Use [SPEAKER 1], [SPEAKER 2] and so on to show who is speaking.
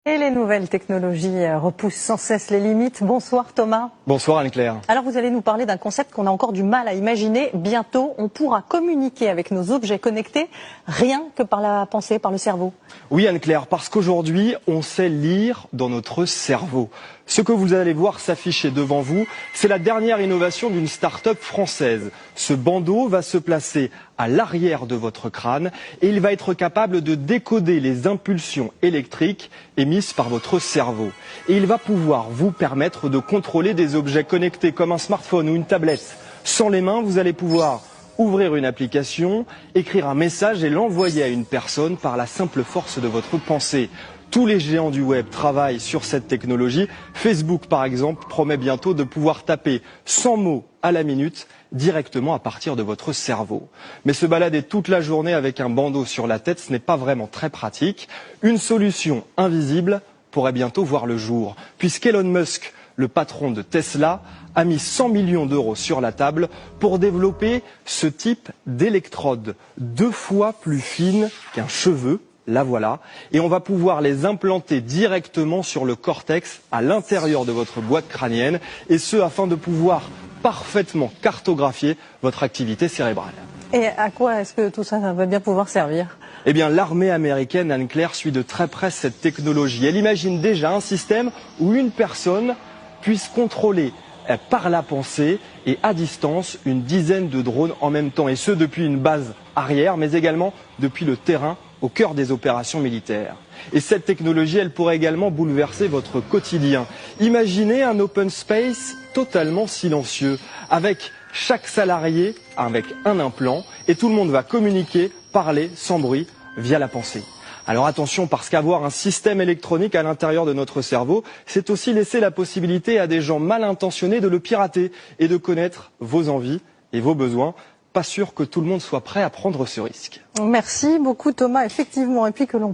[SPEAKER 1] Et les nouvelles technologies repoussent sans cesse les limites. Bonsoir Thomas.
[SPEAKER 2] Bonsoir Anne-Claire.
[SPEAKER 1] Alors vous allez nous parler d'un concept qu'on a encore du mal à imaginer. Bientôt, on pourra communiquer avec nos objets connectés rien que par la pensée, par le cerveau.
[SPEAKER 2] Oui Anne-Claire, parce qu'aujourd'hui, on sait lire dans notre cerveau. Ce que vous allez voir s'afficher devant vous, c'est la dernière innovation d'une start-up française. Ce bandeau va se placer à l'arrière de votre crâne et il va être capable de décoder les impulsions électriques émises par votre cerveau. Et il va pouvoir vous permettre de contrôler des objets connectés comme un smartphone ou une tablette. Sans les mains, vous allez pouvoir ouvrir une application, écrire un message et l'envoyer à une personne par la simple force de votre pensée. Tous les géants du web travaillent sur cette technologie. Facebook, par exemple, promet bientôt de pouvoir taper 100 mots à la minute directement à partir de votre cerveau. Mais se balader toute la journée avec un bandeau sur la tête, ce n'est pas vraiment très pratique. Une solution invisible pourrait bientôt voir le jour, puisqu'Elon Musk, le patron de Tesla, a mis 100 millions d'euros sur la table pour développer ce type d'électrode 2 fois plus fine qu'un cheveu. La voilà, et on va pouvoir les implanter directement sur le cortex à l'intérieur de votre boîte crânienne, et ce afin de pouvoir parfaitement cartographier votre activité cérébrale.
[SPEAKER 1] Et à quoi est-ce que tout ça va bien pouvoir servir ?
[SPEAKER 2] Eh bien, l'armée américaine, Anne-Claire, suit de très près cette technologie. Elle imagine déjà un système où une personne puisse contrôler par la pensée et à distance une dizaine de drones en même temps, et ce depuis une base arrière, mais également depuis le terrain au cœur des opérations militaires. Et cette technologie, elle pourrait également bouleverser votre quotidien. Imaginez un open space totalement silencieux, avec chaque salarié avec un implant, et tout le monde va communiquer, parler sans bruit via la pensée. Alors attention, parce qu'avoir un système électronique à l'intérieur de notre cerveau, c'est aussi laisser la possibilité à des gens mal intentionnés de le pirater et de connaître vos envies et vos besoins. Pas sûr que tout le monde soit prêt à prendre ce risque.
[SPEAKER 1] Merci beaucoup Thomas, effectivement, et puis que l'on